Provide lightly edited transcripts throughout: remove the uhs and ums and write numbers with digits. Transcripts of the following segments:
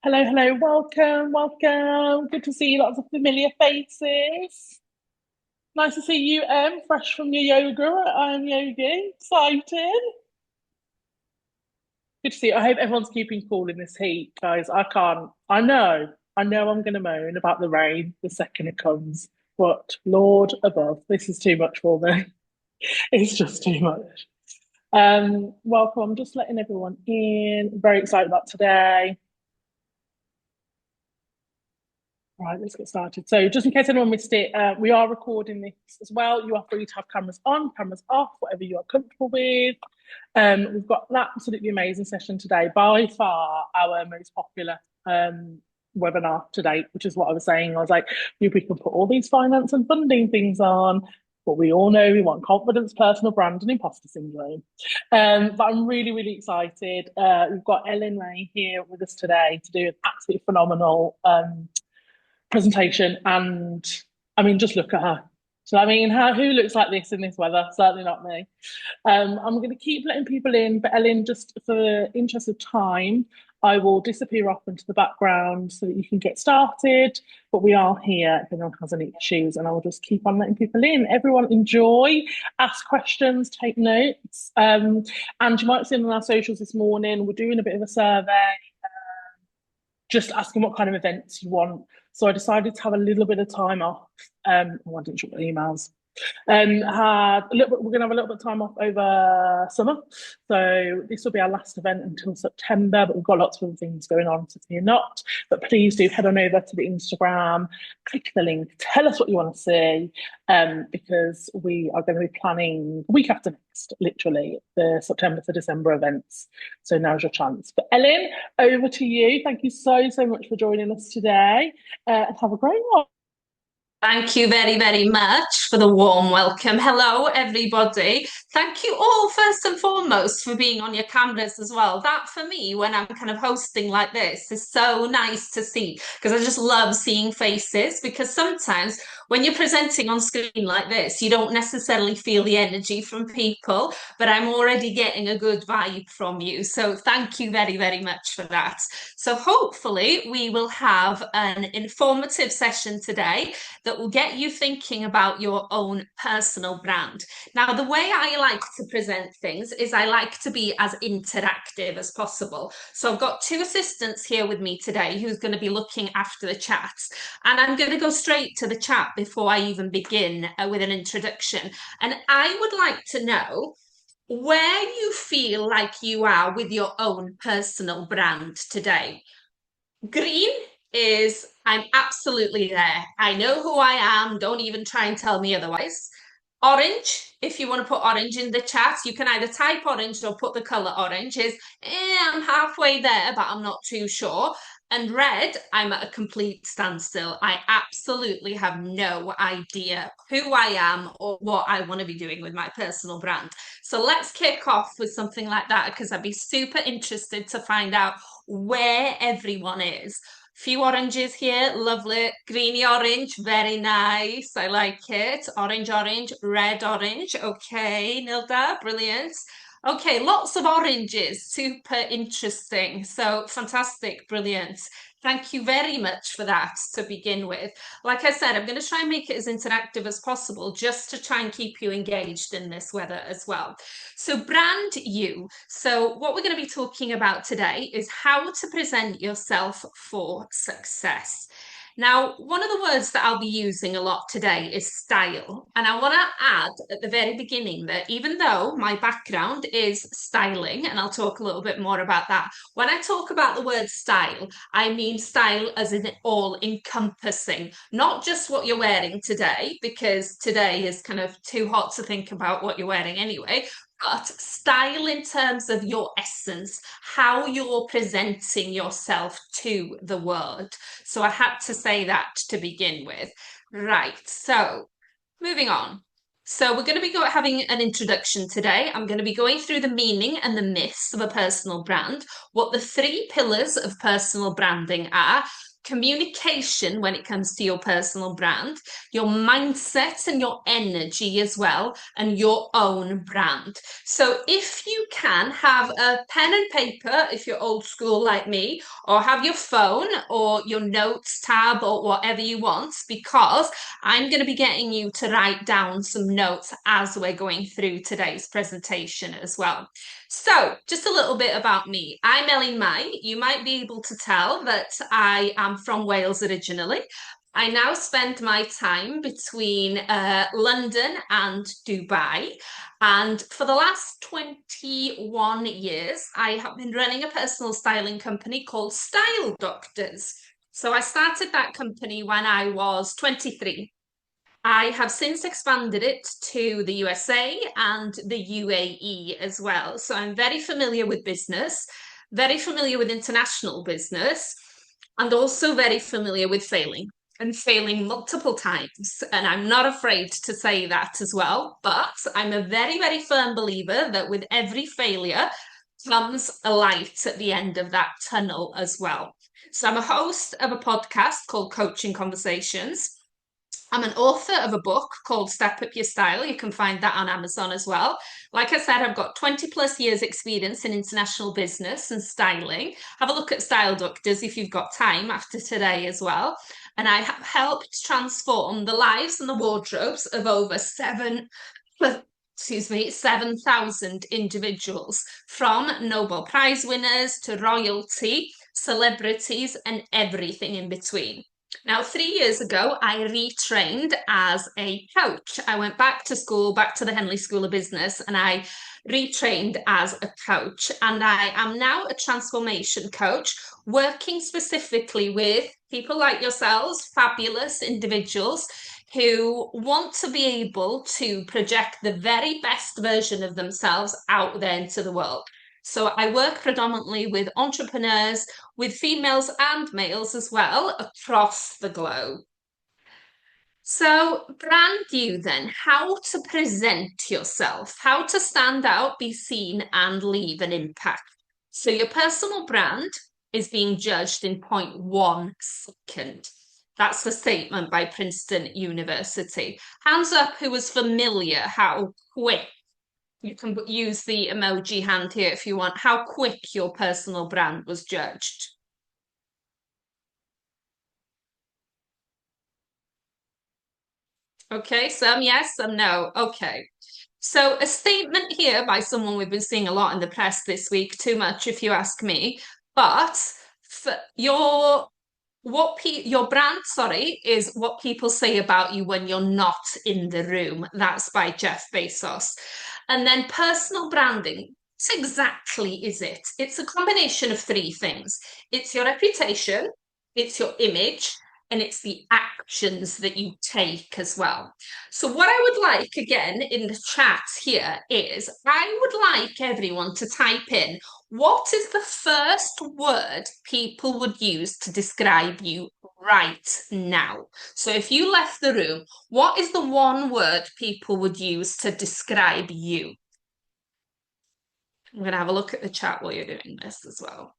Hello, hello, welcome, welcome. Good to see lots of familiar faces. Nice to see you, fresh from your yoga at Yogi. Excited. Good to see you. I hope everyone's keeping cool in this heat, guys. I can't. I know I'm going to moan about the rain the second it comes, but Lord above, this is too much for me. It's just too much. Welcome. I'm just letting everyone in. Very excited about today. Right, let's get started. So, just in case anyone missed it, we are recording this as well. You are free to have cameras on, cameras off, whatever you are comfortable with. We've got an absolutely amazing session today, by far our most popular webinar to date, which is what I was saying. I was like, we can put all these finance and funding things on, but we all know we want confidence, personal brand, and imposter syndrome. But I'm really, really excited. We've got Elin here with us today to do an absolutely phenomenal presentation, and I mean, just look at her. So I mean, who looks like this in this weather? Certainly not me. I'm going to keep letting people in, but Ellen, just for the interest of time, I will disappear off into the background so that you can get started. But we are here if anyone has any issues, and I will just keep on letting people in. Everyone enjoy, ask questions, take notes. And you might have seen on our socials this morning, we're doing a bit of a survey just asking what kind of events you want. So I decided to have a little bit of time off. I didn't check my emails. Had a little bit, we're going to have a little bit of time off over summer. So this will be our last event until September, but we've got lots of other things going on, so fear not. But please do head on over to the Instagram, click the link, tell us what you want to see, because we are going to be planning week after next, literally, the September to December events. So now's your chance. But Ellen, over to you. Thank you so, so much for joining us today, and have a great one. Thank you very, very much for the warm welcome. Hello, everybody. Thank you all, first and foremost, for being on your cameras as well. That, for me, when I'm kind of hosting like this, is so nice to see because I just love seeing faces. Because sometimes when you're presenting on screen like this, you don't necessarily feel the energy from people, but I'm already getting a good vibe from you. So, thank you very, very much for that. So, hopefully, we will have an informative session today that will get you thinking about your own personal brand. Now, the way I like to present things is I like to be as interactive as possible. So I've got two assistants here with me today who's going to be looking after the chats. And I'm going to go straight to the chat before I even begin with an introduction. And I would like to know where you feel like you are with your own personal brand today. Green is I'm absolutely there. I know who I am. Don't even try and tell me otherwise. Orange, if you want to put orange in the chat, you can either type orange or put the color orange. Is I'm halfway there, but I'm not too sure. And red, I'm at a complete standstill. I absolutely have no idea who I am or what I want to be doing with my personal brand. So let's kick off with something like that because I'd be super interested to find out where everyone is. Few oranges here, lovely. Greeny orange, very nice. I like it. Orange, orange, red, orange. Okay, Nilda, brilliant. Okay, lots of oranges, super interesting. So fantastic, brilliant. Thank you very much for that to begin with. Like I said, I'm going to try and make it as interactive as possible just to try and keep you engaged in this weather as well. So, brand you. So, what we're going to be talking about today is how to present yourself for success. Now, one of the words that I'll be using a lot today is style. And I want to add at the very beginning that even though my background is styling, and I'll talk a little bit more about that, when I talk about the word style, I mean style as in all encompassing, not just what you're wearing today, because today is kind of too hot to think about what you're wearing anyway, but style in terms of your essence, how you're presenting yourself to the world. So I had to say that to begin with. Right, so moving on. So we're going to be having an introduction today. I'm going to be going through the meaning and the myths of a personal brand, what the three pillars of personal branding are, communication when it comes to your personal brand, your mindset and your energy as well, and your own brand. So if you can have a pen and paper, if you're old school like me, or have your phone or your notes tab or whatever you want, because I'm going to be getting you to write down some notes as we're going through today's presentation as well. So, just a little bit about me. I'm Elin. You might be able to tell that I am from Wales originally. I now spend my time between London and Dubai. And for the last 21 years, I have been running a personal styling company called Style Doctors. So I started that company when I was 23. I have since expanded it to the USA and the UAE as well. So I'm very familiar with business, very familiar with international business, and also very familiar with failing and failing multiple times. And I'm not afraid to say that as well. But I'm a very, very firm believer that with every failure comes a light at the end of that tunnel as well. So I'm a host of a podcast called Coaching Conversations. I'm an author of a book called Step Up Your Style. You can find that on Amazon as well. Like I said, I've got 20 plus years experience in international business and styling. Have a look at Style Doctors if you've got time after today as well. And I have helped transform the lives and the wardrobes of over 7,000 individuals, from Nobel Prize winners to royalty, celebrities, and everything in between. Now, 3 years ago, I retrained as a coach. I went back to school, back to the Henley School of Business, and I retrained as a coach. And I am now a transformation coach, working specifically with people like yourselves, fabulous individuals who want to be able to project the very best version of themselves out there into the world. So I work predominantly with entrepreneurs, with females and males as well, across the globe. So, brand you then, how to present yourself, how to stand out, be seen, and leave an impact. So, your personal brand is being judged in 0.1 second. That's the statement by Princeton University. Hands up who was familiar how quick. You can use the emoji hand here if you want. How quick your personal brand was judged. Okay, some yes, some no. Okay. So a statement here by someone we've been seeing a lot in the press this week, too much if you ask me. But for your brand, sorry, is what people say about you when you're not in the room. That's by Jeff Bezos. And then personal branding. What exactly is it? It's a combination of three things. It's your reputation, it's your image, and it's the actions that you take as well. So what I would like again in the chat here is I would like everyone to type in what is the first word people would use to describe you right now? So if you left the room, what is the one word people would use to describe you? I'm going to have a look at the chat while you're doing this as well.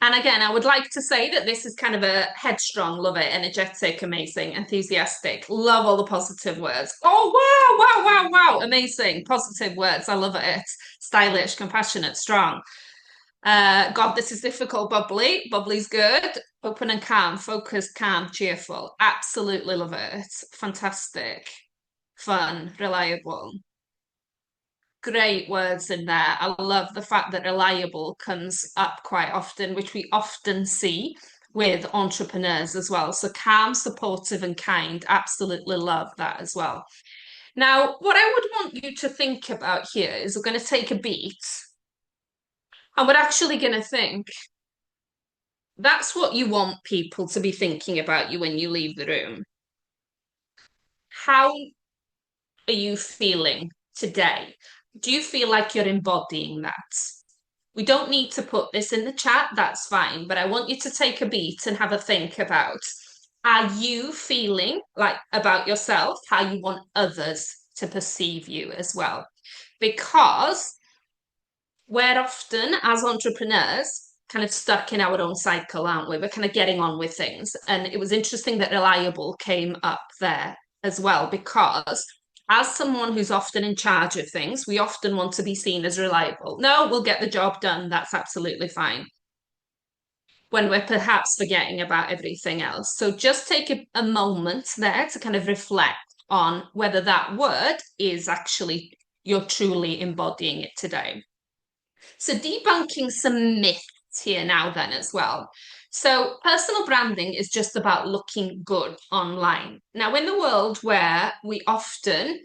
And again, I would like to say that this is kind of a headstrong, love it, energetic, amazing, enthusiastic, love all the positive words. Oh, wow, wow, wow, wow, amazing, positive words. I love it. Stylish, compassionate, strong. God, this is difficult, bubbly. Bubbly's good. Open and calm, focused, calm, cheerful. Absolutely love it. Fantastic. Fun, reliable. Great words in there. I love the fact that reliable comes up quite often, which we often see with entrepreneurs as well. So calm, supportive, and kind. Absolutely love that as well. Now, what I would want you to think about here is we're going to take a beat and we're actually going to think that's what you want people to be thinking about you when you leave the room. How are you feeling today? Do you feel like you're embodying that? We don't need to put this in the chat, that's fine, but I want you to take a beat and have a think about, are you feeling like about yourself how you want others to perceive you as well? Because we're often, as entrepreneurs, kind of stuck in our own cycle, aren't we? We're kind of getting on with things. And it was interesting that reliable came up there as well, because as someone who's often in charge of things, we often want to be seen as reliable. No, we'll get the job done. That's absolutely fine. When we're perhaps forgetting about everything else. So just take a moment there to kind of reflect on whether that word is actually, you're truly embodying it today. So debunking some myths here now then as well. So personal branding is just about looking good online. Now, in the world where we often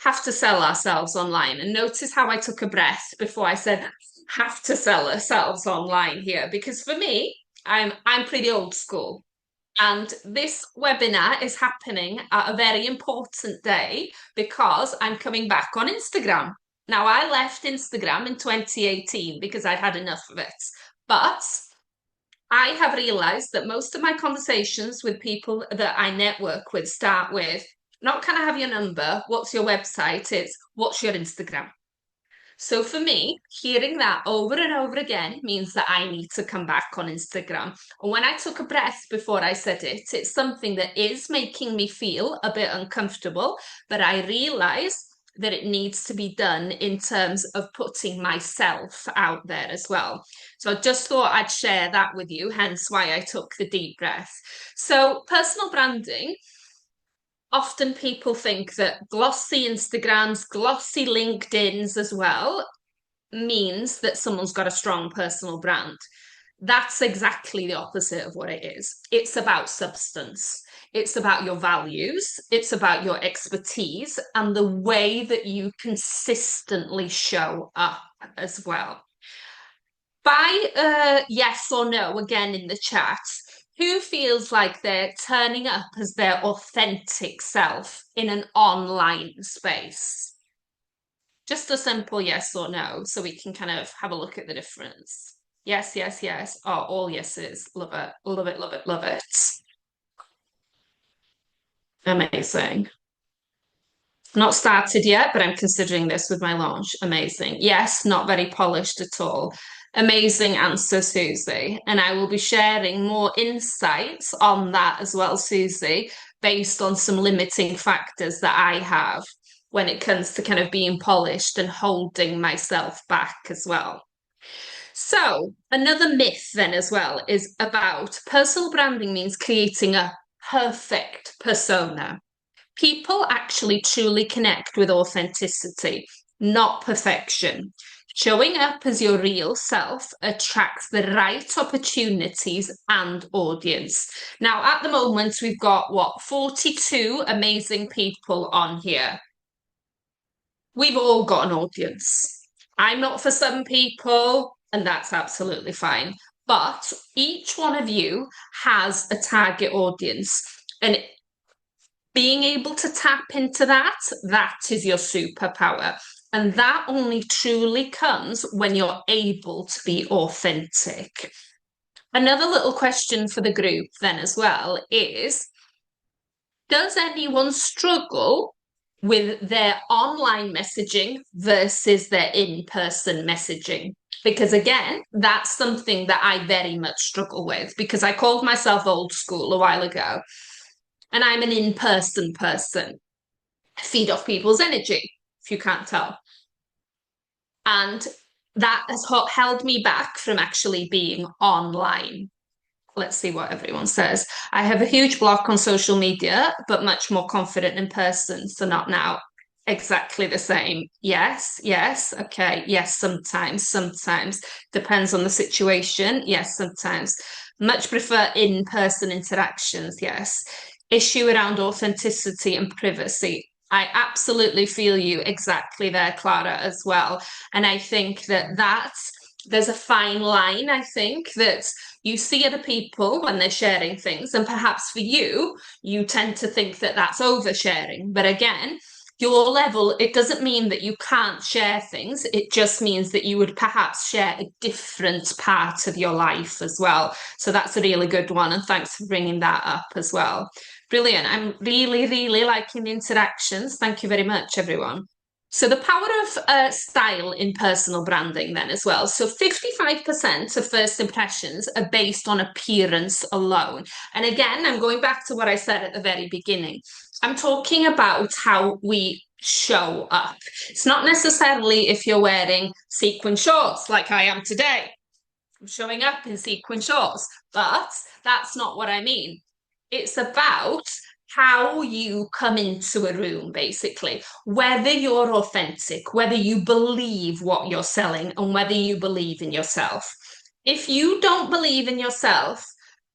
have to sell ourselves online, and notice how I took a breath before I said have to sell ourselves online here, because for me, I'm pretty old school. And this webinar is happening at a very important day because I'm coming back on Instagram. Now, I left Instagram in 2018 because I had enough of it. But I have realized that most of my conversations with people that I network with start with, not can I have your number? What's your website? It's what's your Instagram? So for me, hearing that over and over again means that I need to come back on Instagram. And when I took a breath before I said it, it's something that is making me feel a bit uncomfortable, but I realize that it needs to be done in terms of putting myself out there as well. So I just thought I'd share that with you, hence why I took the deep breath. So personal branding, often people think that glossy Instagrams, glossy LinkedIns as well means that someone's got a strong personal brand. That's exactly the opposite of what it is. It's about substance. It's about your values. It's about your expertise and the way that you consistently show up as well. By yes or no, again in the chat, who feels like they're turning up as their authentic self in an online space? Just a simple yes or no, so we can kind of have a look at the difference. Yes, yes, yes. Oh, all yeses. Love it, love it, love it, love it. Amazing. Not started yet, but I'm considering this with my launch. Amazing. Yes, not very polished at all. Amazing answer, Susie. And I will be sharing more insights on that as well, Susie, based on some limiting factors that I have when it comes to kind of being polished and holding myself back as well. So, another myth then as well is about personal branding means creating a perfect persona. People actually truly connect with authenticity, not perfection. Showing up as your real self attracts the right opportunities and audience. Now, at the moment, we've got what, 42 amazing people on here. We've all got an audience. I'm not for some people, and that's absolutely fine. But each one of you has a target audience. And being able to tap into that, that is your superpower. And that only truly comes when you're able to be authentic. Another little question for the group then as well is, does anyone struggle with their online messaging versus their in-person messaging? Because again, that's something that I very much struggle with because I called myself old school a while ago and I'm an in-person person. I feed off people's energy, if you can't tell. And that has held me back from actually being online. Let's see what everyone says. I have a huge block on social media, but much more confident in person. So not now. Exactly the same. Yes, yes. Okay. Yes, sometimes, sometimes. Depends on the situation. Yes, sometimes. Much prefer in-person interactions. Yes. Issue around authenticity and privacy. I absolutely feel you exactly there, Clara, as well. And I think that there's a fine line, I think, that you see other people when they're sharing things, and perhaps for you, you tend to think that that's oversharing. But again, your level, it doesn't mean that you can't share things. It just means that you would perhaps share a different part of your life as well. So that's a really good one. And thanks for bringing that up as well. Brilliant. I'm really, really liking the interactions. Thank you very much, everyone. So the power of style in personal branding then as well. So 55% of first impressions are based on appearance alone. And again, I'm going back to what I said at the very beginning. I'm talking about how we show up. It's not necessarily if you're wearing sequin shorts like I am today. I'm showing up in sequin shorts, but that's not what I mean. It's about how you come into a room, basically, whether you're authentic, whether you believe what you're selling, and whether you believe in yourself. If you don't believe in yourself,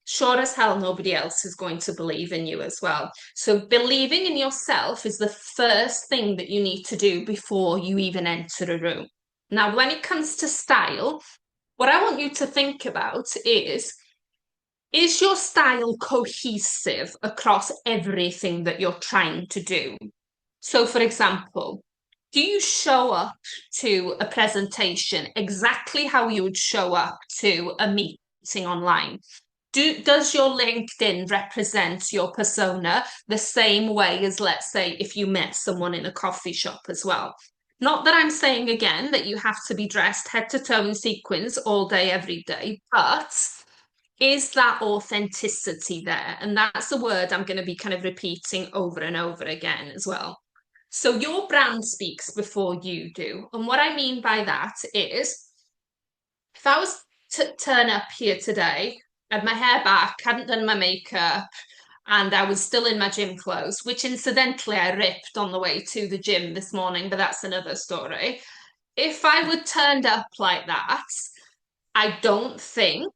sure as hell nobody else is going to believe in you as well. So, believing in yourself is the first thing that you need to do before you even enter a room. Now, when it comes to style, what I want you to think about is your style cohesive across everything that you're trying to do? So, for example, do you show up to a presentation exactly how you would show up to a meeting online? Does your LinkedIn represent your persona the same way as, let's say, if you met someone in a coffee shop as well? Not that I'm saying again that you have to be dressed head to toe in sequins all day, every day, but is that authenticity there? And that's a word I'm going to be kind of repeating over and over again as well. So your brand speaks before you do. And what I mean by that is if I was to turn up here today, had my hair back, hadn't done my makeup, and I was still in my gym clothes, which incidentally I ripped on the way to the gym this morning, but that's another story. If I would turned up like that, I don't think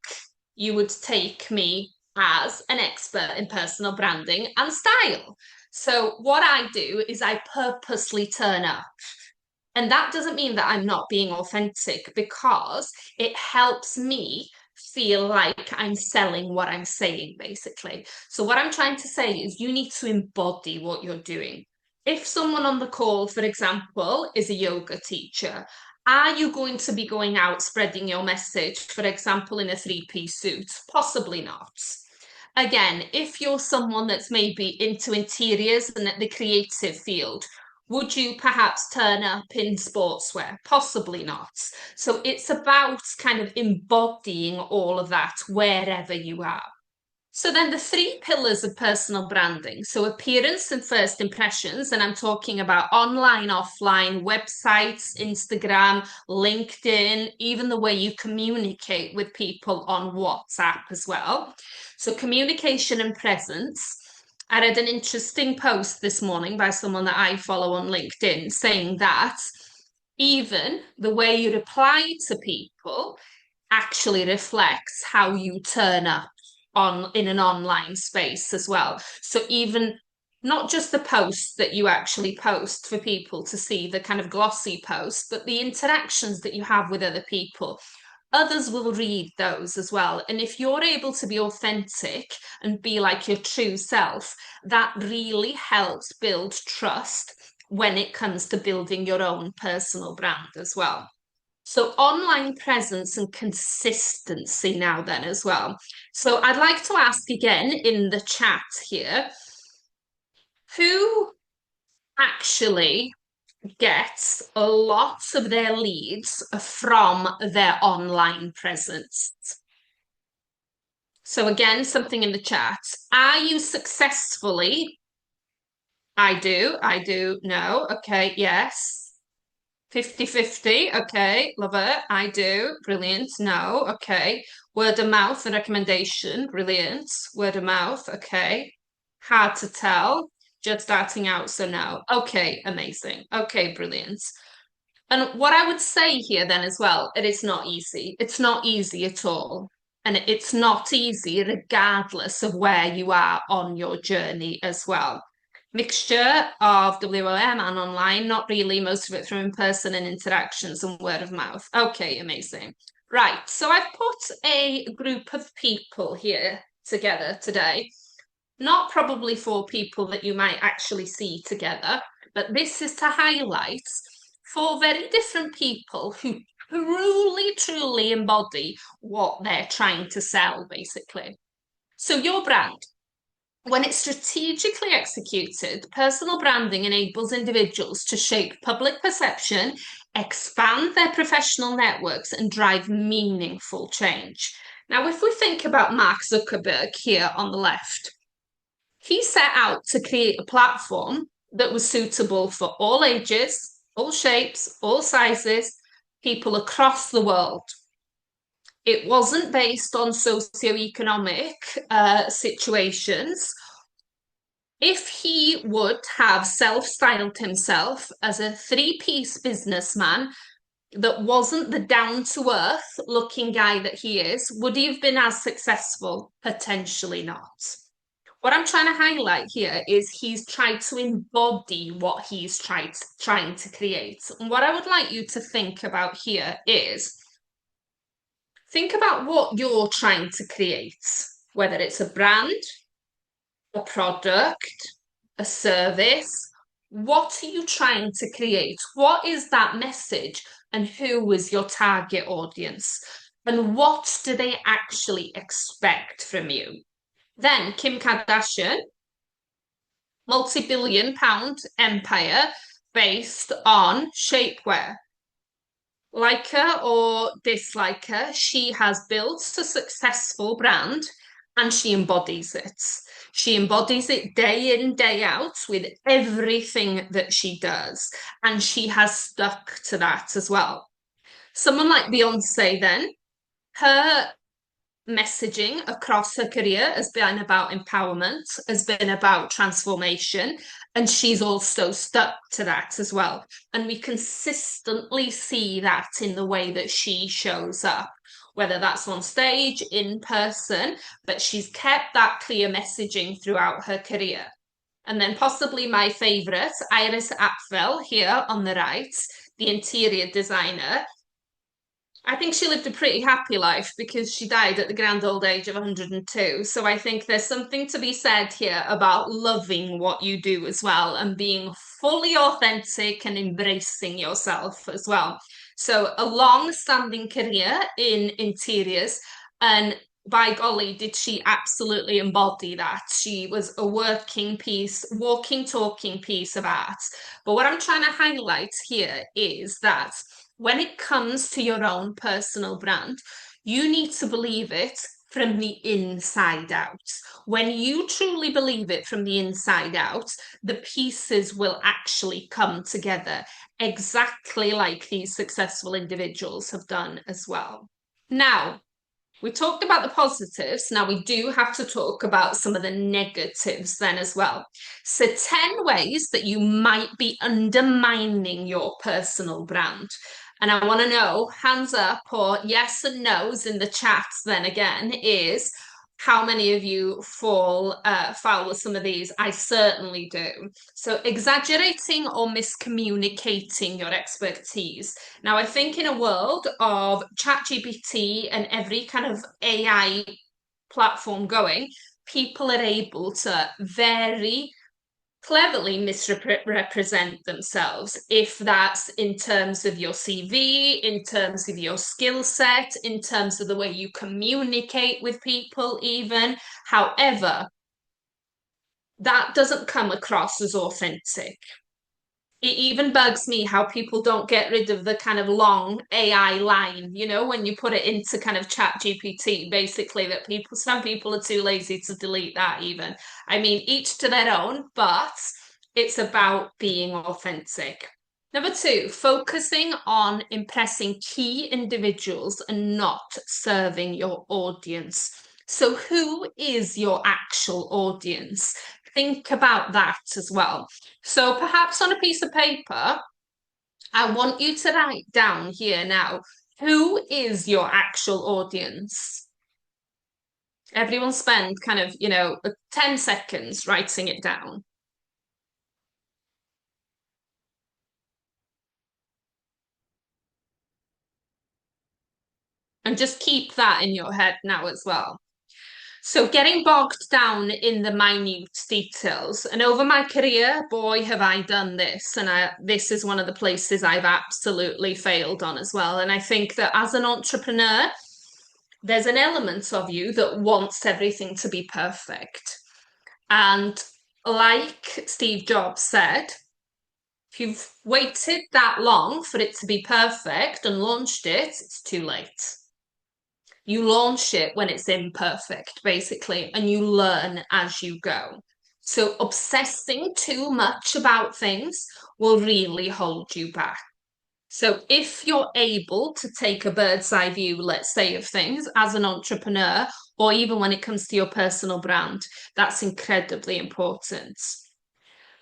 you would take me as an expert in personal branding and style. So, what I do is I purposely turn up. And that doesn't mean that I'm not being authentic because it helps me feel like I'm selling what I'm saying, basically. So, what I'm trying to say is you need to embody what you're doing. If someone on the call, for example, is a yoga teacher, are you going to be going out spreading your message, for example, in a three-piece suit? Possibly not. Again, if you're someone that's maybe into interiors and at the creative field, would you perhaps turn up in sportswear? Possibly not. So it's about kind of embodying all of that wherever you are. So then the three pillars of personal branding. So appearance and first impressions, and I'm talking about online, offline, websites, Instagram, LinkedIn, even the way you communicate with people on WhatsApp as well. So communication and presence. I read an interesting post this morning by someone that I follow on LinkedIn saying that even the way you reply to people actually reflects how you turn up on in an online space as well. So even not just the posts that you actually post for people to see, the kind of glossy posts, but the interactions that you have with other people. Others will read those as well. And if you're able to be authentic and be like your true self, that really helps build trust when it comes to building your own personal brand as well. So online presence and consistency now then as well. So I'd like to ask again in the chat here, who actually gets a lot of their leads from their online presence? So again, something in the chat. Are you successfully? I do, no, okay, yes. 50-50. Okay, love it. I do. Brilliant. No. Okay. Word of mouth and recommendation. Brilliant. Word of mouth. Okay. Hard to tell. Just starting out, so no. Okay, amazing. Okay, brilliant. And what I would say here then as well, it is not easy. It's not easy at all. And it's not easy regardless of where you are on your journey as well. Mixture of WOM and online, not really, most of it through in-person and interactions and word of mouth. Okay, amazing. Right, so I've put a group of people here together today. Not probably for people that you might actually see together, but this is to highlight four very different people who truly embody what they're trying to sell, basically. So your brand, When it's strategically executed, personal branding enables individuals to shape public perception, expand their professional networks, and drive meaningful change. Now, if we think about Mark Zuckerberg here on the left, he set out to create a platform that was suitable for all ages, all shapes, all sizes, people across the world. It wasn't based on socioeconomic situations. If he would have self-styled himself as a three-piece businessman that wasn't the down-to-earth looking guy that he is, would he have been as successful? Potentially not. What I'm trying to highlight here is he's tried to embody what he's trying to create. And what I would like you to think about here is think about what you're trying to create, whether it's a brand, a product, a service. What are you trying to create? What is that message? And who is your target audience? And what do they actually expect from you? Then Kim Kardashian, multi-billion pound empire based on shapewear. Like her or dislike her, she has built a successful brand and she embodies it. She embodies it day in, day out with everything that she does. And she has stuck to that as well. Someone like Beyonce, then, her messaging across her career has been about empowerment, has been about transformation, and she's also stuck to that as well. And we consistently see that in the way that she shows up, whether that's on stage, in person, but she's kept that clear messaging throughout her career. And then possibly my favourite, Iris Apfel, here on the right, the interior designer. I think she lived a pretty happy life because she died at the grand old age of 102. So I think there's something to be said here about loving what you do as well and being fully authentic and embracing yourself as well. So a long-standing career in interiors, and by golly, did she absolutely embody that. She was a working piece, walking, talking piece of art. But what I'm trying to highlight here is that when it comes to your own personal brand, you need to believe it from the inside out. When you truly believe it from the inside out, the pieces will actually come together exactly like these successful individuals have done as well. Now, we talked about the positives. Now we do have to talk about some of the negatives then as well. So 10 ways that you might be undermining your personal brand. And I want to know, hands up or yes and no's in the chats then again, is how many of you fall foul with some of these? I certainly do. So exaggerating or miscommunicating your expertise. Now, I think in a world of ChatGPT and every kind of AI platform going, people are able to very cleverly misrepresent themselves, if that's in terms of your CV, in terms of your skill set, in terms of the way you communicate with people, even. However, that doesn't come across as authentic. It even bugs me how people don't get rid of the kind of long AI line, you know, when you put it into kind of chat GPT, basically, that some people are too lazy to delete that even. I mean, each to their own, but it's about being authentic. Number two, focusing on impressing key individuals and not serving your audience. So who is your actual audience? Think about that as well. So perhaps on a piece of paper, I want you to write down here now, who is your actual audience? Everyone spend kind of, 10 seconds writing it down. And just keep that in your head now as well. So getting bogged down in the minute details. And over my career, boy, have I done this. And this is one of the places I've absolutely failed on as well. And I think that as an entrepreneur, there's an element of you that wants everything to be perfect. And like Steve Jobs said, if you've waited that long for it to be perfect and launched it, it's too late. You launch it when it's imperfect, basically, and you learn as you go. So, obsessing too much about things will really hold you back. So, if you're able to take a bird's eye view, let's say, of things as an entrepreneur, or even when it comes to your personal brand, that's incredibly important.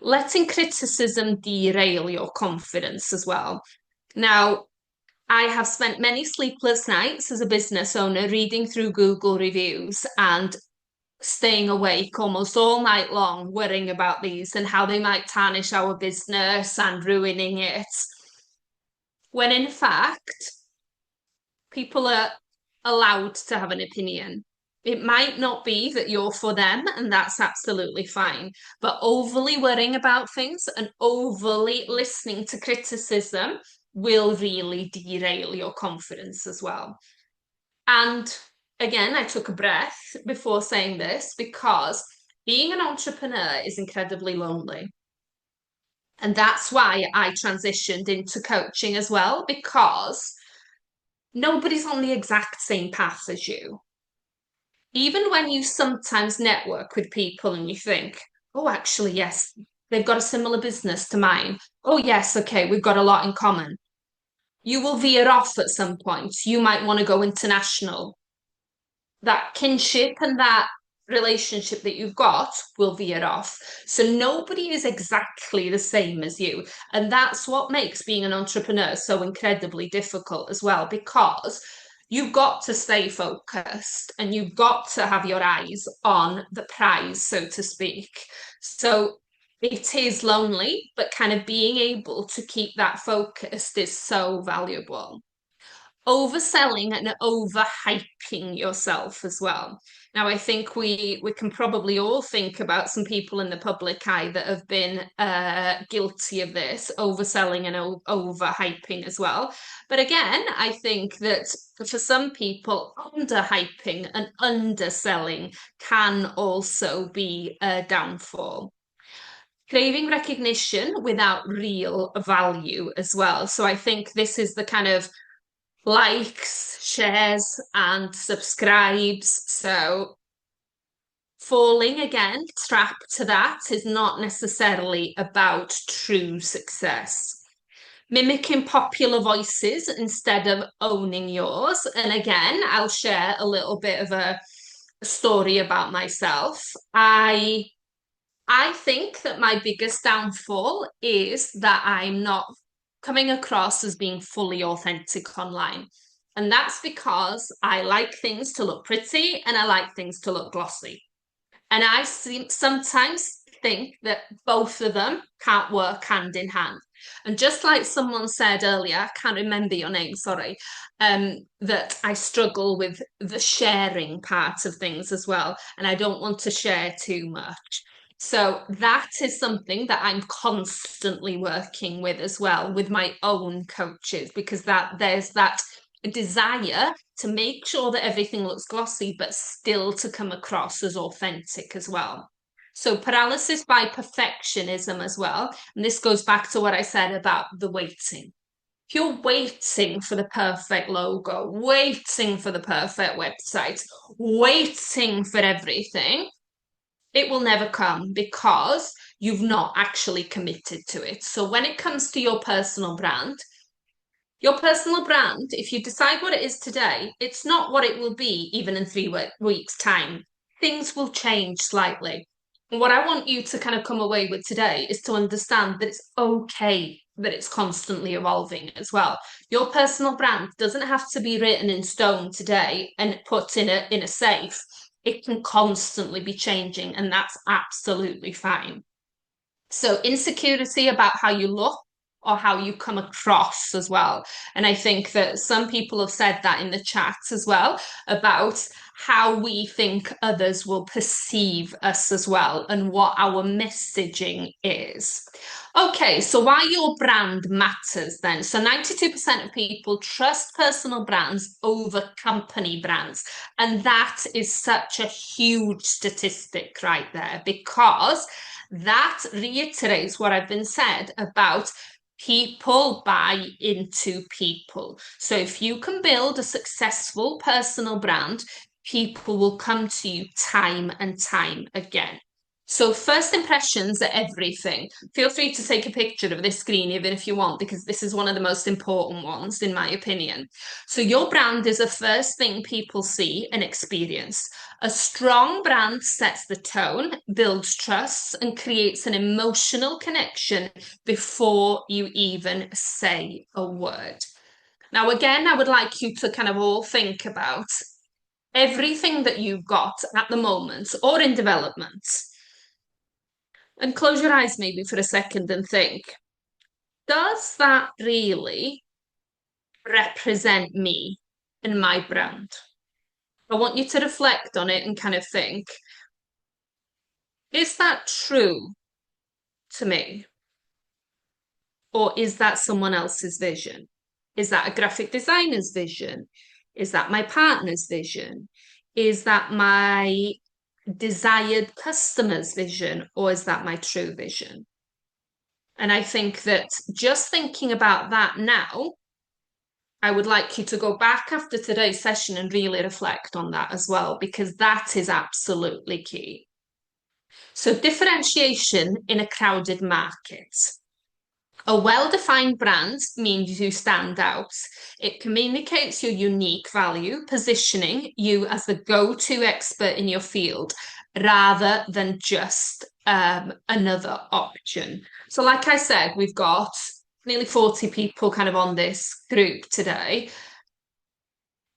Letting criticism derail your confidence as well. Now, I have spent many sleepless nights as a business owner reading through Google reviews and staying awake almost all night long worrying about these and how they might tarnish our business and ruining it. When in fact, people are allowed to have an opinion. It might not be that you're for them, and that's absolutely fine. But overly worrying about things and overly listening to criticism will really derail your confidence as well. And again, I took a breath before saying this because being an entrepreneur is incredibly lonely. And that's why I transitioned into coaching as well, because nobody's on the exact same path as you. Even when you sometimes network with people and you think, oh, actually, yes, they've got a similar business to mine. Oh, yes, okay, we've got a lot in common. You will veer off at some point. You might want to go international. That kinship and that relationship that you've got will veer off. So nobody is exactly the same as you. And that's what makes being an entrepreneur so incredibly difficult as well, because you've got to stay focused and you've got to have your eyes on the prize, so to speak. So it is lonely, but kind of being able to keep that focused is so valuable. Overselling and overhyping yourself as well. Now, I think we can probably all think about some people in the public eye that have been guilty of this, overselling and overhyping as well. But again, I think that for some people, underhyping and underselling can also be a downfall. Craving recognition without real value as well. So I think this is the kind of likes, shares, and subscribes. So falling again, trapped to that is not necessarily about true success. Mimicking popular voices instead of owning yours. And again, I'll share a little bit of a story about myself. I think that my biggest downfall is that I'm not coming across as being fully authentic online. And that's because I like things to look pretty and I like things to look glossy. And I sometimes think that both of them can't work hand in hand. And just like someone said earlier, I can't remember your name, sorry, that I struggle with the sharing part of things as well. And I don't want to share too much. So that is something that I'm constantly working with as well with my own coaches, because that there's that desire to make sure that everything looks glossy, but still to come across as authentic as well. So paralysis by perfectionism as well. And this goes back to what I said about the waiting. If you're waiting for the perfect logo, waiting for the perfect website, waiting for everything, it will never come because you've not actually committed to it. So when it comes to your personal brand, if you decide what it is today, it's not what it will be even in 3 weeks' time. Things will change slightly. And what I want you to kind of come away with today is to understand that it's okay that it's constantly evolving as well. Your personal brand doesn't have to be written in stone today and put in a safe. It can constantly be changing, and that's absolutely fine. So, insecurity about how you look or how you come across as well. And I think that some people have said that in the chat as well about how we think others will perceive us as well and what our messaging is. Okay, so why your brand matters then. So 92% of people trust personal brands over company brands. And that is such a huge statistic right there, because that reiterates what I've been said about people buy into people. So if you can build a successful personal brand, people will come to you time and time again. So first impressions are everything. Feel free to take a picture of this screen even if you want, because this is one of the most important ones in my opinion. So your brand is the first thing people see and experience. A strong brand sets the tone, builds trust, and creates an emotional connection before you even say a word. Now, again, I would like you to kind of all think about everything that you've got at the moment or in development. And close your eyes maybe for a second and think, does that really represent me and my brand? I want you to reflect on it and kind of think, is that true to me? Or is that someone else's vision? Is that a graphic designer's vision? Is that my partner's vision? Is that my desired customer's vision? Or is that my true vision? And I think that just thinking about that now, I would like you to go back after today's session and really reflect on that as well, because that is absolutely key. So, differentiation in a crowded market. A well-defined brand means you stand out. It communicates your unique value, positioning you as the go-to expert in your field rather than just another option. So like I said, we've got nearly 40 people kind of on this group today.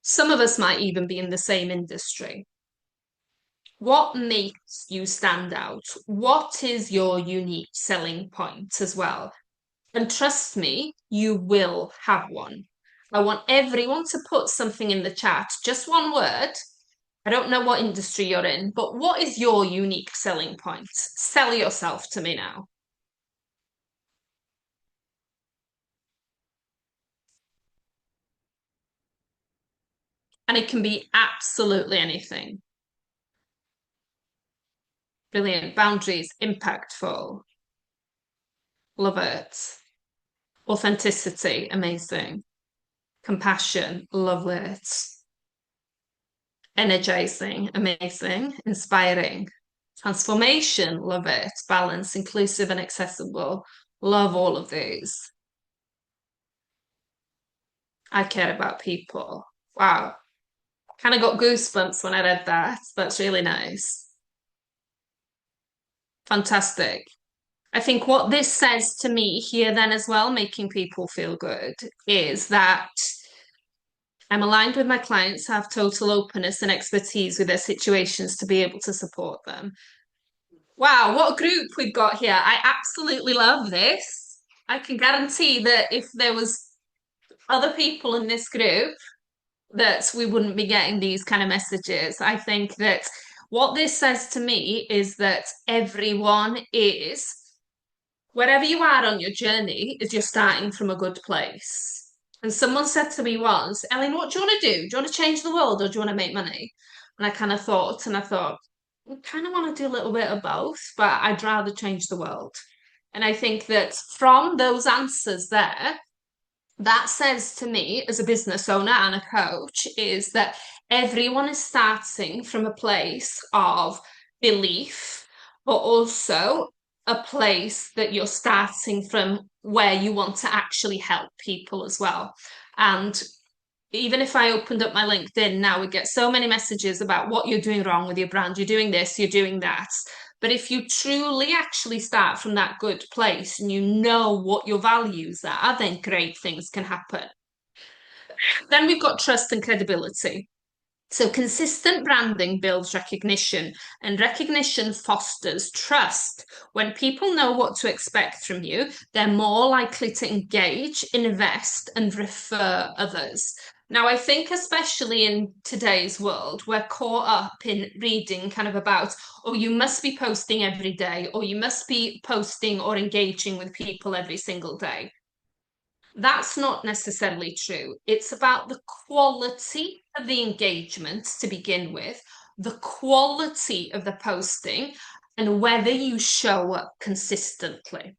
Some of us might even be in the same industry. What makes you stand out? What is your unique selling point as well? And trust me, you will have one. I want everyone to put something in the chat, just one word. I don't know what industry you're in, but what is your unique selling point? Sell yourself to me now. And it can be absolutely anything. Brilliant. Boundaries, impactful. Love it. Authenticity, amazing. Compassion, love it. Energizing, amazing. Inspiring. Transformation, love it. Balance, inclusive and accessible. Love all of these. I care about people. Wow. Kind of got goosebumps when I read that. That's really nice. Fantastic. I think what this says to me here, then, as well, making people feel good, is that I'm aligned with my clients, have total openness and expertise with their situations to be able to support them. Wow, what a group we've got here. I absolutely love this. I can guarantee that if there was other people in this group, that we wouldn't be getting these kind of messages. I think that what this says to me is that everyone is, wherever you are on your journey, is you're starting from a good place. And someone said to me once, Elin, what do you want to do? Do you want to change the world or do you want to make money? And I kind of thought, I kind of want to do a little bit of both, but I'd rather change the world. And I think that from those answers there, that says to me as a business owner and a coach is that everyone is starting from a place of belief, but also a place that you're starting from where you want to actually help people as well. And even if I opened up my LinkedIn now, we get so many messages about what you're doing wrong with your brand. You're doing this, you're doing that. But if you truly actually start from that good place and you know what your values are, then great things can happen. Then we've got trust and credibility. So, consistent branding builds recognition, and recognition fosters trust. When people know what to expect from you, they're more likely to engage, invest, and refer others. Now, I think, especially in today's world, we're caught up in reading kind of about, oh, you must be posting every day, or you must be posting or engaging with people every single day. That's not necessarily true. It's about the quality of the engagement to begin with, the quality of the posting, and whether you show up consistently.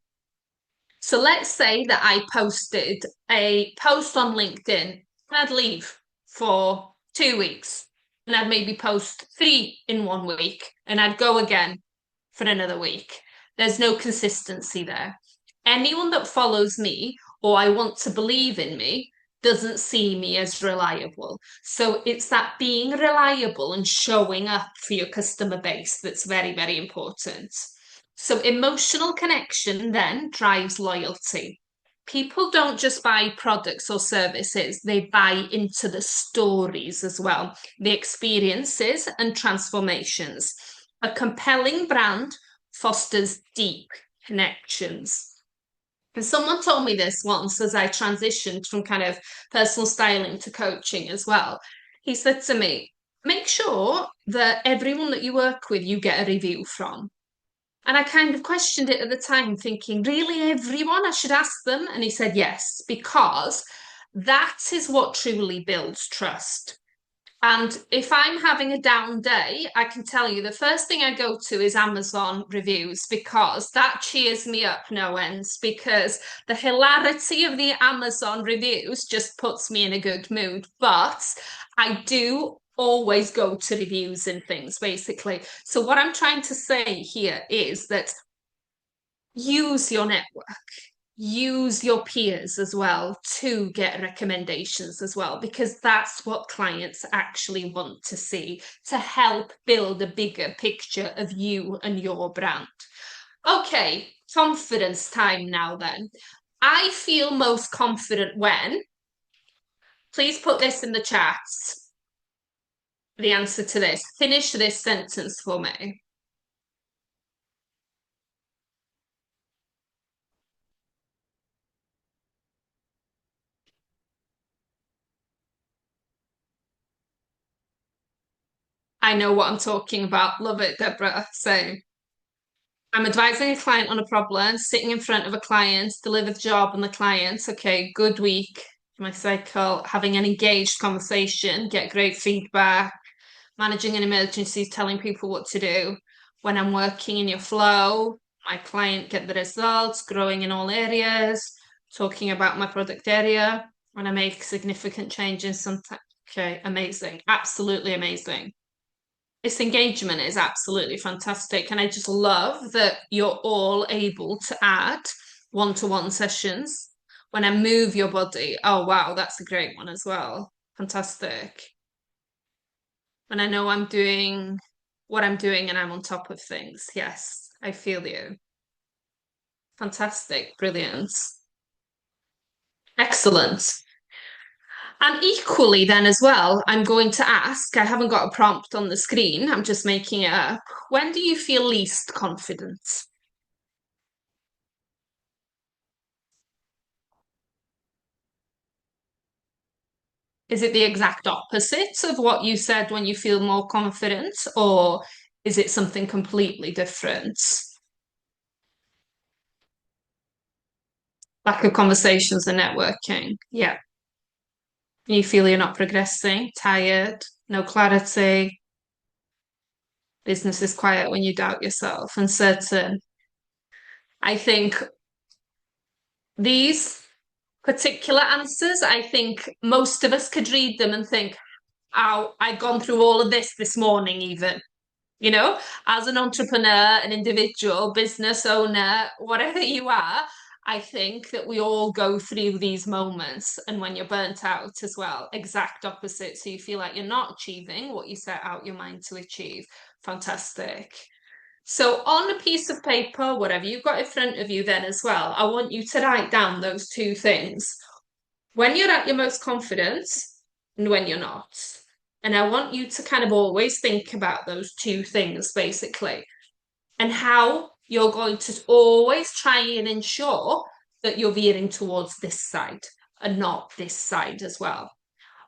So let's say that I posted a post on LinkedIn and I'd leave for 2 weeks and I'd maybe post three in 1 week and I'd go again for another week. There's no consistency there. Anyone that follows me or I want to believe in me doesn't see me as reliable. So it's that being reliable and showing up for your customer base that's very, very important. So emotional connection then drives loyalty. People don't just buy products or services, they buy into the stories as well, the experiences and transformations. A compelling brand fosters deep connections. And someone told me this once as I transitioned from kind of personal styling to coaching as well. He said to me, make sure that everyone that you work with, you get a review from. And I kind of questioned it at the time, thinking, really, everyone? I should ask them. And he said, yes, because that is what truly builds trust. And if I'm having a down day, I can tell you the first thing I go to is Amazon reviews because that cheers me up no ends. Because the hilarity of the Amazon reviews just puts me in a good mood. But I do always go to reviews and things, basically. So, what I'm trying to say here is that use your network, use your peers as well to get recommendations as well, because that's what clients actually want to see to help build a bigger picture of you and your brand. Okay, confidence time now then. I feel most confident when, please put this in the chats, the answer to this. Finish this sentence for me. I know what I'm talking about. Love it, Deborah. Same. I'm advising a client on a problem, sitting in front of a client, deliver the job on the client. Okay, good week. My cycle, having an engaged conversation, get great feedback, managing an emergency, telling people what to do. When I'm working in your flow, my client get the results, growing in all areas, talking about my product area. When I make significant changes, sometimes, okay, amazing, absolutely amazing. This engagement is absolutely fantastic. And I just love that you're all able to add one-to-one sessions. When I move your body, oh wow, that's a great one as well. Fantastic. When I know I'm doing what I'm doing and I'm on top of things. Yes, I feel you. Fantastic. Brilliant. Excellent. And equally, then, as well, I'm going to ask, I haven't got a prompt on the screen, I'm just making it up. When do you feel least confident? Is it the exact opposite of what you said when you feel more confident, or is it something completely different? Lack of conversations and networking. Yeah. You feel you're not progressing, tired, no clarity. Business is quiet when you doubt yourself, uncertain. I think these particular answers, I think most of us could read them and think, oh, I've gone through all of this morning, even. You know, as an entrepreneur, an individual, business owner, whatever you are, I think that we all go through these moments. And when you're burnt out as well, exact opposite. So you feel like you're not achieving what you set out your mind to achieve. Fantastic. So on a piece of paper, whatever you've got in front of you then as well, I want you to write down those two things. When you're at your most confident and when you're not. And I want you to kind of always think about those two things basically, and how you're going to always try and ensure that you're veering towards this side and not this side as well.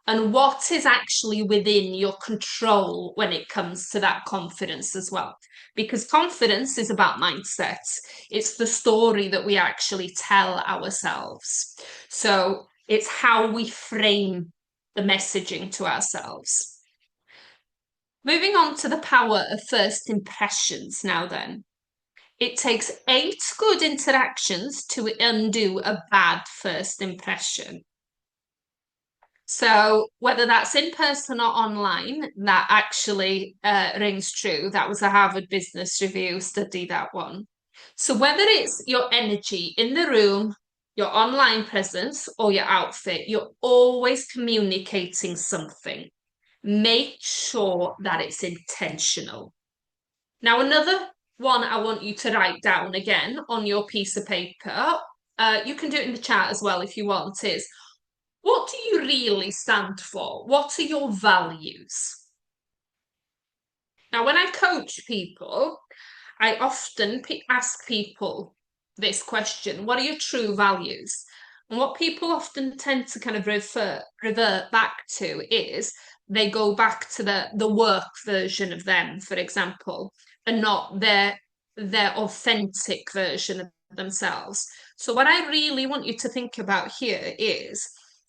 And what is actually within your control when it comes to that confidence as well. Because confidence is about mindset, it's the story that we actually tell ourselves. So it's how we frame the messaging to ourselves. Moving on to the power of first impressions now, then. It takes 8 good interactions to undo a bad first impression. So whether that's in person or online, that actually rings true. That was a Harvard Business Review study, that one. So whether it's your energy in the room, your online presence, or your outfit, you're always communicating something. Make sure that it's intentional. Now, another one I want you to write down again on your piece of paper, you can do it in the chat as well if you want, is what do you really stand for? What are your values? Now, when I coach people, I often ask people this question: what are your true values? And what people often tend to kind of revert back to is they go back to the work version of them, for example, and not their authentic version of themselves. So what I really want you to think about here is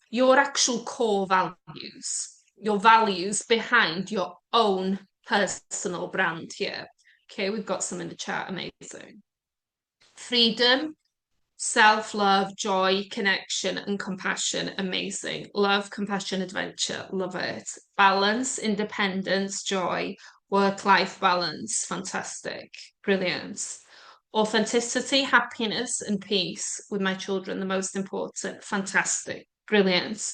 your actual core values, your values behind your own personal brand here. Okay, we've got some in the chat. Amazing. Freedom, self-love, joy, connection, and compassion. Amazing. Love, compassion, adventure. Love it. Balance, independence, joy, work-life balance. Fantastic. Brilliant. Authenticity, happiness, and peace with my children, the most important. Fantastic. Brilliant.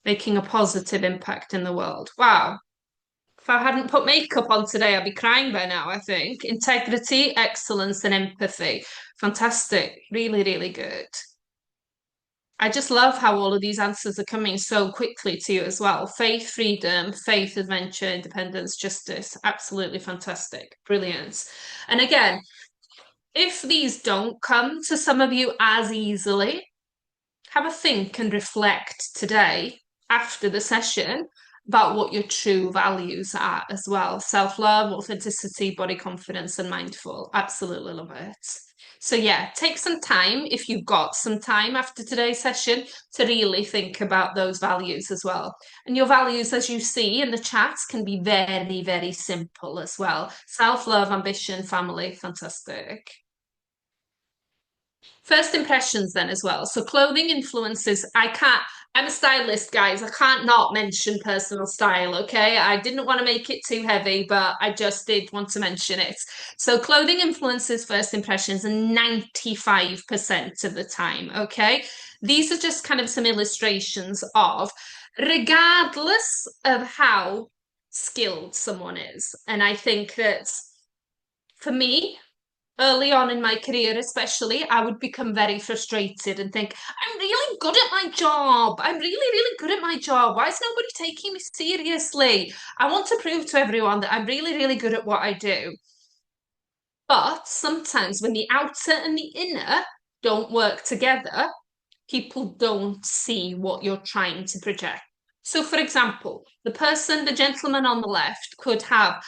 Making a positive impact in the world. Wow. If I hadn't put makeup on today, I'd be crying by now, I think. Integrity, excellence, and empathy. Fantastic. Really, really good. I just love how all of these answers are coming so quickly to you as well. Faith, freedom, faith, adventure, independence, justice. Absolutely fantastic. Brilliant. And again, if these don't come to some of you as easily, have a think and reflect today after the session about what your true values are as well. Self-love, authenticity, body confidence, and mindful. Absolutely love it. So yeah, take some time if you've got some time after today's session to really think about those values as well. And your values, as you see in the chat, can be very, very simple as well. Self-love, ambition, family, fantastic. First impressions then as well. So clothing influences, I'm a stylist, guys. I can't not mention personal style, okay? I didn't want to make it too heavy, but I just did want to mention it. So clothing influences first impressions 95% of the time, okay? These are just kind of some illustrations of, regardless of how skilled someone is. And I think that for me, early on in my career, especially, I would become very frustrated and think, I'm really good at my job. I'm really, really good at my job. Why is nobody taking me seriously? I want to prove to everyone that I'm really, really good at what I do. But sometimes when the outer and the inner don't work together, people don't see what you're trying to project. So, for example, the gentleman on the left could have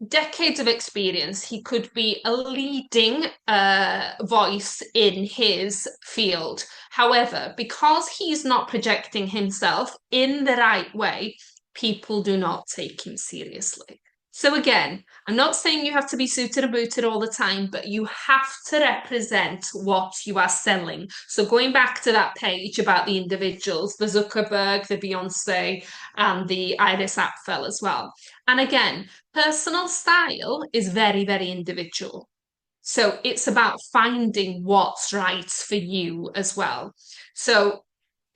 decades of experience. He could be a leading voice in his field. However, because he's not projecting himself in the right way, people do not take him seriously. So again, I'm not saying you have to be suited and booted all the time, but you have to represent what you are selling. So going back to that page about the individuals, the Zuckerberg, the Beyonce, and the Iris Apfel as well. And again, personal style is very, very individual. So it's about finding what's right for you as well. So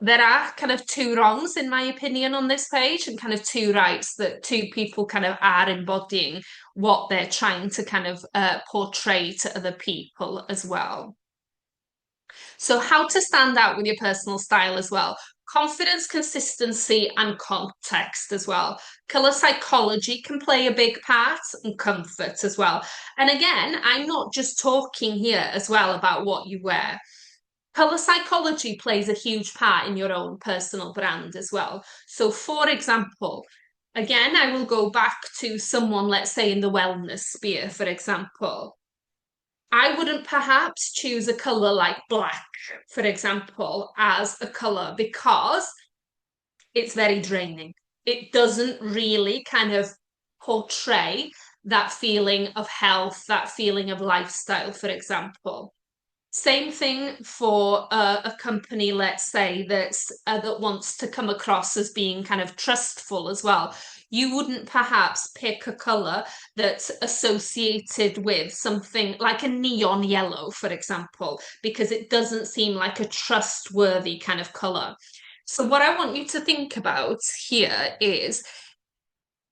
there are kind of two wrongs, in my opinion, on this page, and kind of two rights, that two people kind of are embodying what they're trying to kind of portray to other people as well. So how to stand out with your personal style as well. confidence, consistency, and context as well. Color psychology can play a big part, and comfort as well. And again, I'm not just talking here as well about what you wear. Color psychology plays a huge part in your own personal brand as well. So, for example, again, I will go back to someone, let's say, in the wellness sphere, for example. I wouldn't perhaps choose a color like black, for example, as a color because it's very draining. It doesn't really kind of portray that feeling of health, that feeling of lifestyle, for example. Same thing for a company, let's say, that wants to come across as being kind of trustful as well. You wouldn't perhaps pick a color that's associated with something like a neon yellow, for example, because it doesn't seem like a trustworthy kind of color. So, what I want you to think about here is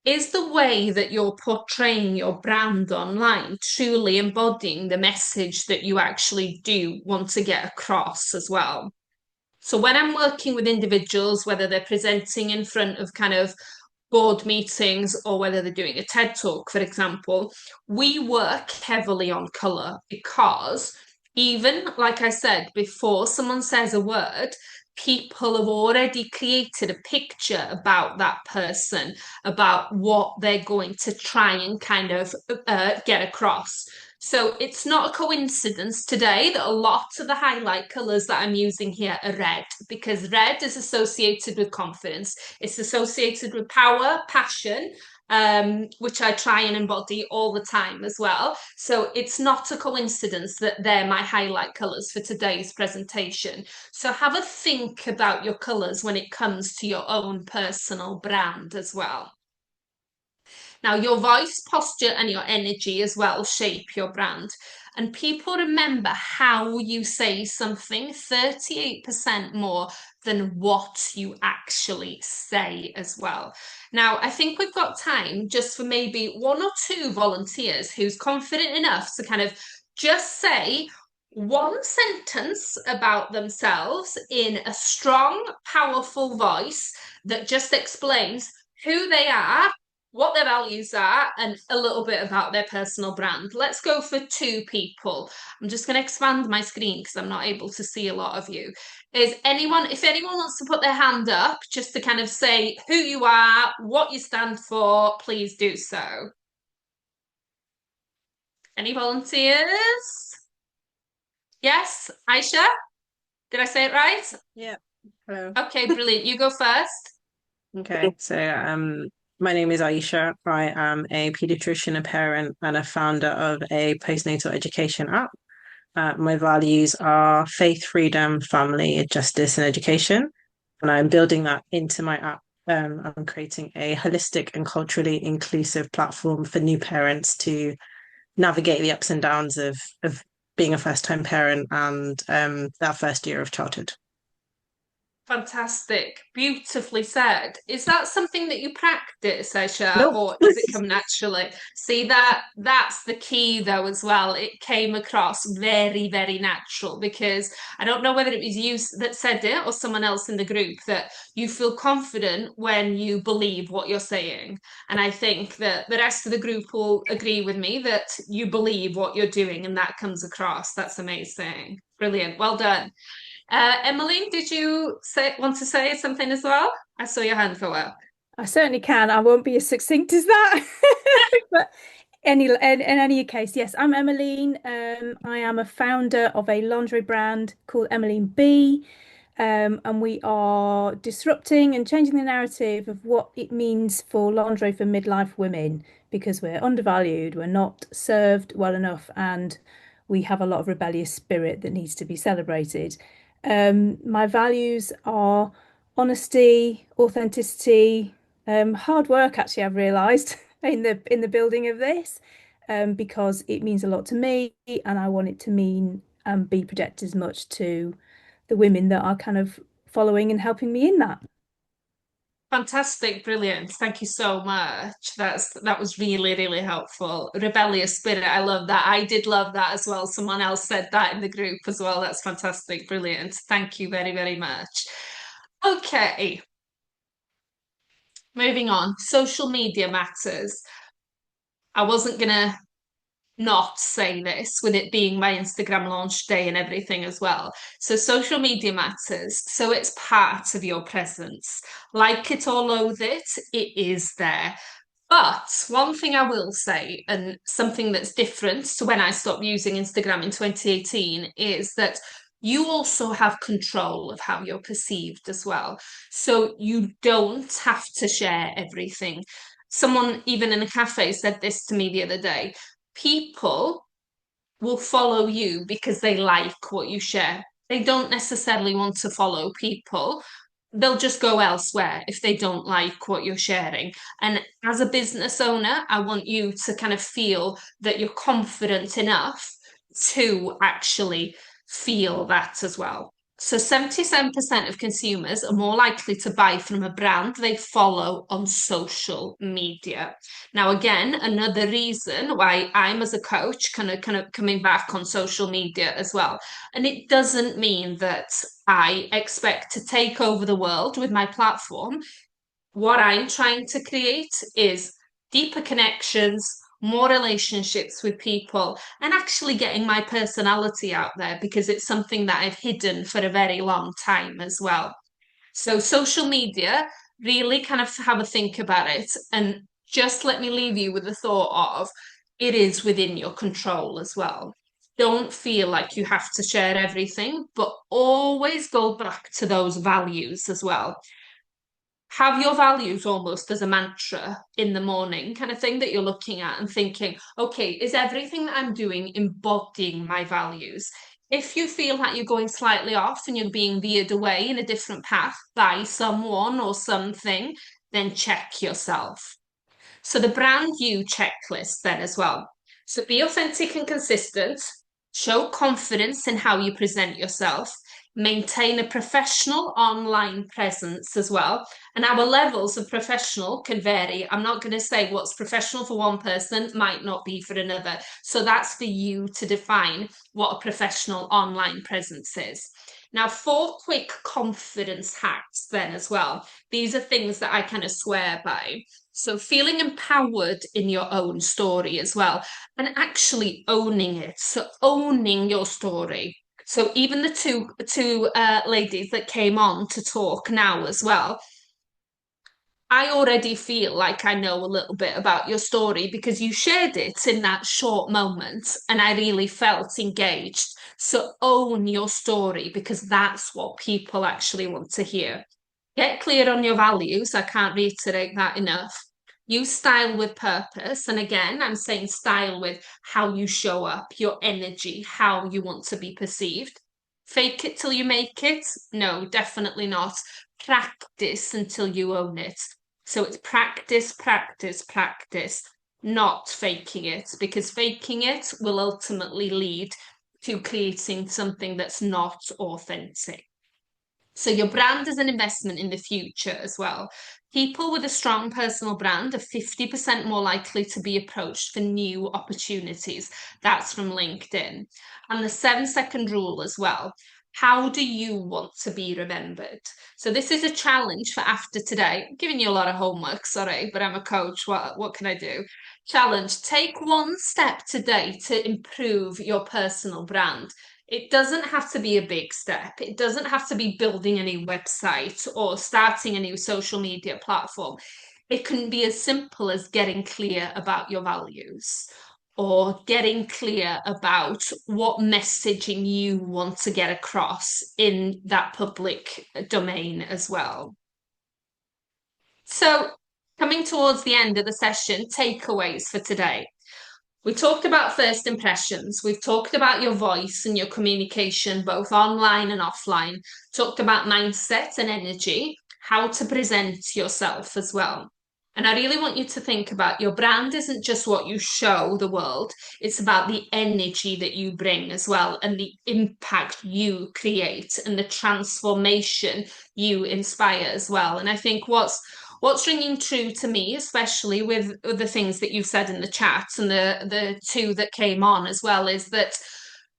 the way that you're portraying your brand online truly embodying the message that you actually do want to get across as well? So when I'm working with individuals, whether they're presenting in front of kind of board meetings or whether they're doing a TED talk, for example, we work heavily on color because even like I said, before someone says a word, people have already created a picture about that person, about what they're going to try and kind of get across. So it's not a coincidence today that a lot of the highlight colors that I'm using here are red, because red is associated with confidence. It's associated with power, passion, which I try and embody all the time as well. So it's not a coincidence that they're my highlight colors for today's presentation. So have a think about your colors when it comes to your own personal brand as well. Now, your voice, posture, and your energy as well shape your brand. And people remember how you say something 38% more than what you actually say as well. Now, I think we've got time just for maybe one or two volunteers who's confident enough to kind of just say one sentence about themselves in a strong, powerful voice that just explains who they are, what their values are, and a little bit about their personal brand. Let's go for two people. I'm just going to expand my screen because I'm not able to see a lot of you. Is anyone, if anyone wants to put their hand up just to kind of say who you are, what you stand for, please do so. Any volunteers? Yes, Aisha? Did I say it right? Yeah. Hello. Okay, brilliant. You go first. Okay. So, my name is Aisha. I am a pediatrician, a parent, and a founder of a postnatal education app. My values are faith, freedom, family, justice, and education. And I'm building that into my app. I'm creating a holistic and culturally inclusive platform for new parents to navigate the ups and downs of being a first-time parent and that first year of childhood. Fantastic. Beautifully said. Is that something that you practice, Aisha, Nope. or does it come naturally? See, that's the key though as well. It came across very, very natural because I don't know whether it was you that said it or someone else in the group that you feel confident when you believe what you're saying. And I think that the rest of the group will agree with me that you believe what you're doing and that comes across. That's amazing. Brilliant. Well done. Emily, did you want to say something as well? I saw your hand go up. I certainly can. I won't be as succinct as that. But in any case, yes, I'm Emmeline. I am a founder of a lingerie brand called Emmeline B. And we are disrupting and changing the narrative of what it means for lingerie for midlife women because we're undervalued, we're not served well enough, and we have a lot of rebellious spirit that needs to be celebrated. My values are honesty, authenticity, hard work. Actually, I've realised in the building of this, because it means a lot to me, and I want it to mean and be projected as much to the women that are kind of following and helping me in that. Fantastic, brilliant. Thank you so much. That was really, really helpful. Rebellious spirit, I love that. I did love that as well. Someone else said that in the group as well. That's fantastic, brilliant. Thank you very, very much. Okay, moving on. Social media matters. I wasn't gonna not say this with it being my Instagram launch day and everything as well. So social media matters. So it's part of your presence. Like it or loathe it, it is there. But one thing I will say, and something that's different to when I stopped using Instagram in 2018, is that you also have control of how you're perceived as well. So you don't have to share everything. Someone, even in a cafe, said this to me the other day. People will follow you because they like what you share. They don't necessarily want to follow people. They'll just go elsewhere if they don't like what you're sharing. And as a business owner, I want you to kind of feel that you're confident enough to actually feel that as well. So 77% of consumers are more likely to buy from a brand they follow on social media. Now, again, another reason why I'm as a coach kind of coming back on social media as well. And it doesn't mean that I expect to take over the world with my platform. What I'm trying to create is deeper connections, more relationships with people, and actually getting my personality out there because it's something that I've hidden for a very long time as well. So, social media, really kind of have a think about it and just let me leave you with the thought of it is within your control as well. Don't feel like you have to share everything, but always go back to those values as well. Have your values almost as a mantra in the morning, kind of thing that you're looking at and thinking, okay, is everything that I'm doing embodying my values? If you feel like you're going slightly off and you're being veered away in a different path by someone or something, then check yourself. So the brand you checklist then as well. So be authentic and consistent, show confidence in how you present yourself, maintain a professional online presence as well. And our levels of professional can vary. I'm not going to say what's professional for one person might not be for another. So that's for you to define what a professional online presence is. Now, 4 quick confidence hacks then as well. These are things that I kind of swear by. So feeling empowered in your own story as well, and actually owning it. So owning your story. So even the two ladies that came on to talk now as well, I already feel like I know a little bit about your story because you shared it in that short moment, and I really felt engaged. So own your story because that's what people actually want to hear. Get clear on your values. I can't reiterate that enough. Use style with purpose. And again, I'm saying style with how you show up, your energy, how you want to be perceived. Fake it till you make it? No, definitely not. Practice until you own it. So it's practice, practice, practice, not faking it, because faking it will ultimately lead to creating something that's not authentic. So your brand is an investment in the future as well. People with a strong personal brand are 50% more likely to be approached for new opportunities. That's from LinkedIn. And the 7 second rule as well. How do you want to be remembered? So this is a challenge for after today. I'm giving you a lot of homework, sorry, but I'm a coach. What can I do? Challenge. Take one step today to improve your personal brand. It doesn't have to be a big step. It doesn't have to be building a new website or starting a new social media platform. It can be as simple as getting clear about your values or getting clear about what messaging you want to get across in that public domain as well. So, coming towards the end of the session, takeaways for today. We talked about first impressions. We've talked about your voice and your communication, both online and offline. Talked about mindset and energy, how to present yourself as well. And I really want you to think about your brand isn't just what you show the world, it's about the energy that you bring as well, and the impact you create and the transformation you inspire as well. And I think what's ringing true to me, especially with the things that you've said in the chat and the two that came on as well, is that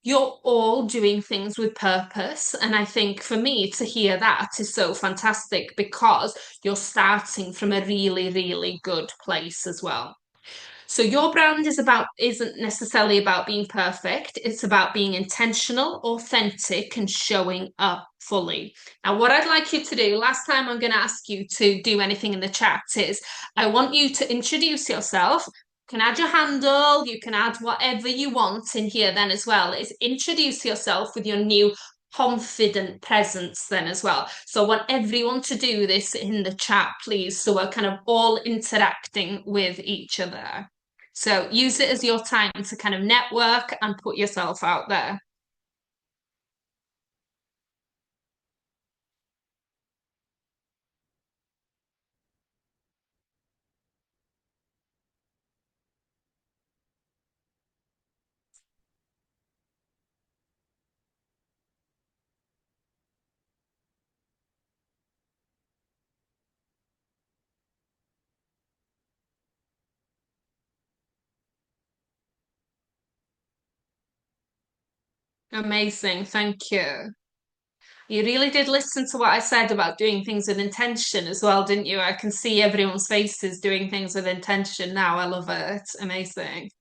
you're all doing things with purpose. And I think for me to hear that is so fantastic because you're starting from a really, really good place as well. So your brand isn't necessarily about being perfect. It's about being intentional, authentic, and showing up fully. Now, what I'd like you to do, last time I'm going to ask you to do anything in the chat, is I want you to introduce yourself. You can add your handle, you can add whatever you want in here then as well. Is introduce yourself with your new confident presence then as well. So I want everyone to do this in the chat, please. So we're kind of all interacting with each other. So use it as your time to kind of network and put yourself out there. Amazing. Thank you. You really did listen to what I said about doing things with intention as well, didn't you? I can see everyone's faces doing things with intention now. I love it. Amazing.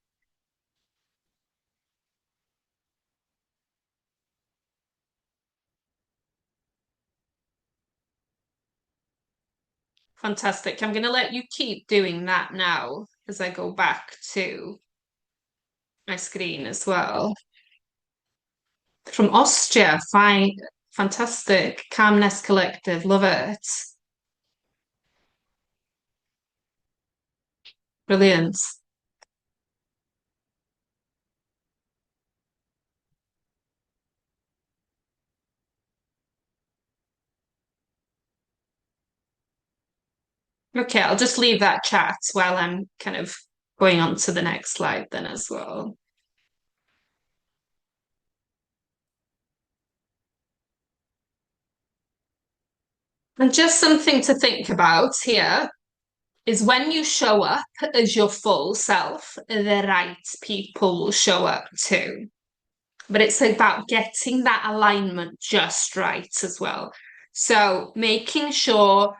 Fantastic. I'm going to let you keep doing that now as I go back to my screen as well. From Austria, fine, fantastic. Calmness Collective, love it. Brilliant. Okay, I'll just leave that chat while I'm kind of going on to the next slide then as well. And just something to think about here is when you show up as your full self, the right people will show up too. But it's about getting that alignment just right as well. So making sure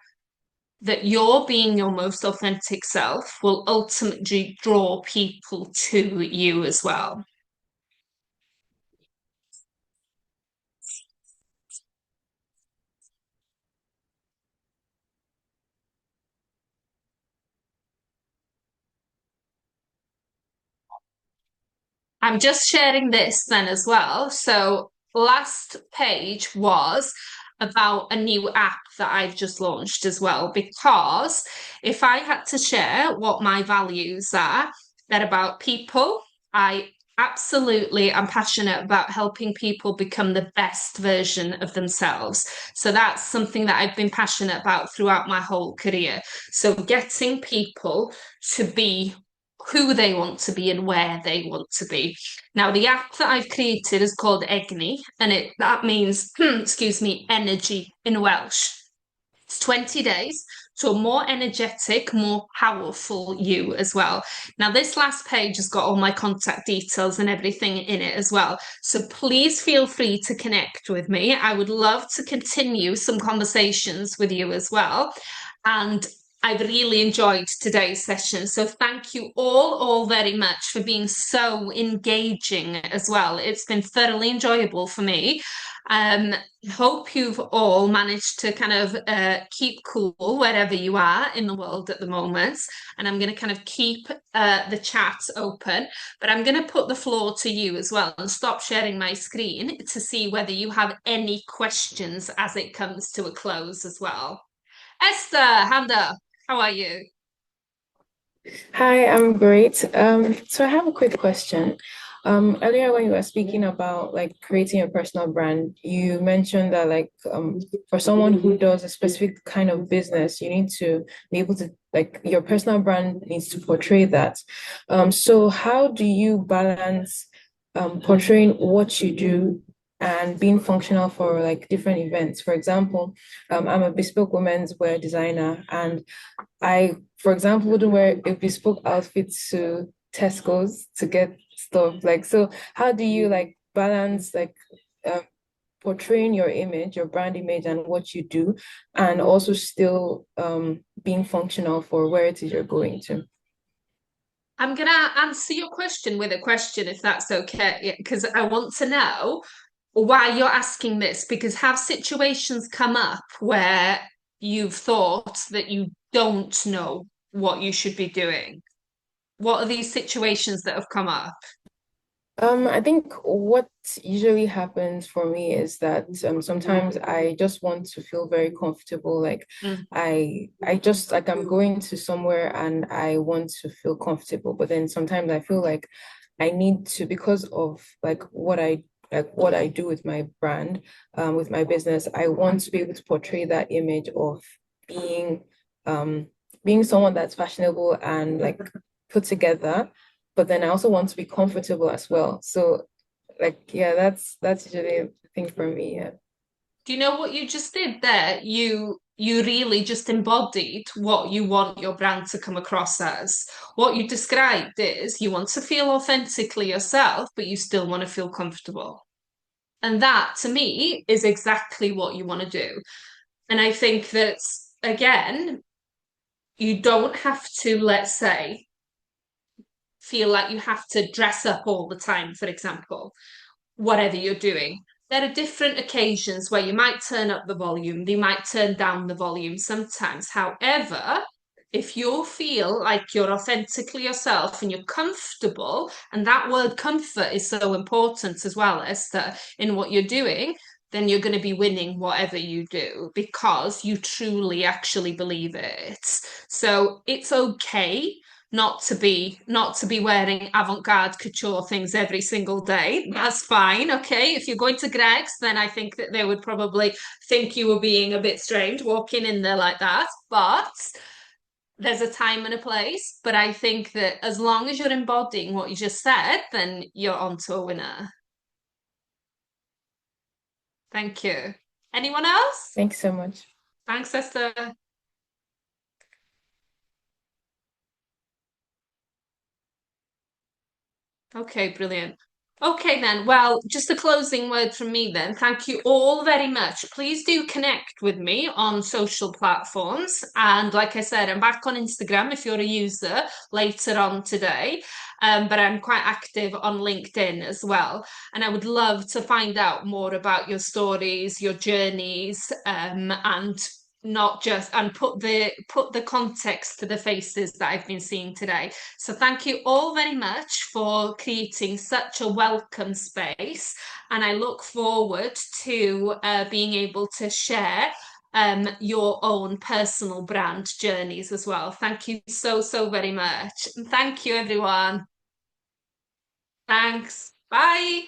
that you're being your most authentic self will ultimately draw people to you as well. I'm just sharing this then as well. So last page was about a new app that I've just launched as well, because if I had to share what my values are, they're about people. I absolutely am passionate about helping people become the best version of themselves. So that's something that I've been passionate about throughout my whole career. So getting people to be who they want to be and where they want to be. Now, the app that I've created is called Egni, and that means, excuse me, energy in Welsh. It's 20 days to a more energetic, more powerful you as well. Now, this last page has got all my contact details and everything in it as well. So please feel free to connect with me. I would love to continue some conversations with you as well. And I've really enjoyed today's session. So thank you all very much for being so engaging as well. It's been thoroughly enjoyable for me. Hope you've all managed to kind of keep cool wherever you are in the world at the moment. And I'm going to kind of keep the chat open, but I'm going to put the floor to you as well and stop sharing my screen to see whether you have any questions as it comes to a close as well. Esther, hand up. How are you? Hi, I'm great. So I have a quick question. Earlier when you were speaking about like creating a personal brand, you mentioned that like for someone who does a specific kind of business, you need to be able to like your personal brand needs to portray that. So how do you balance portraying what you do and being functional for like different events? For example, I'm a bespoke women's wear designer, and I, for example, wouldn't wear a bespoke outfit to Tesco's to get stuff. Like, so how do you like balance like portraying your image, your brand image, and what you do, and also still being functional for where it is you're going to? I'm going to answer your question with a question, if that's okay, because I want to know why you're asking this, because have situations come up where you've thought that you don't know what you should be doing? What are these situations that have come up? I think what usually happens for me is that sometimes I just want to feel very comfortable. Like Mm. I just like I'm going to somewhere and I want to feel comfortable. But then sometimes I feel like I need to, because of what I do with my brand, with my business, I want to be able to portray that image of being being someone that's fashionable and like put together, but then I also want to be comfortable as well. So like yeah, that's usually a thing for me. Yeah. Do you know what you just did there? You really just embodied what you want your brand to come across as. What you described is you want to feel authentically yourself, but you still want to feel comfortable. And that to me is exactly what you want to do. And I think that again, you don't have to, let's say, feel like you have to dress up all the time, for example, whatever you're doing. There are different occasions where you might turn up the volume, you might turn down the volume sometimes. However, if you feel like you're authentically yourself and you're comfortable, and that word comfort is so important as well, Esther, in what you're doing, then you're going to be winning whatever you do because you truly actually believe it. So it's okay not to be wearing avant-garde couture things every single day. That's fine. Okay. If you're going to Greg's, then I think that they would probably think you were being a bit strange walking in there like that. But there's a time and a place. But I think that as long as you're embodying what you just said, then you're on to a winner. Thank you. Anyone else? Thanks so much. Thanks, Esther. Okay, brilliant. Okay, then. Well, just a closing word from me then. Thank you all very much. Please do connect with me on social platforms. And like I said, I'm back on Instagram if you're a user later on today. But I'm quite active on LinkedIn as well. And I would love to find out more about your stories, your journeys, and not just and put the context to the faces that I've been seeing today. So thank you all very much for creating such a welcome space, and I look forward to being able to share your own personal brand journeys as well. Thank you so very much. And thank you, everyone. Thanks. Bye.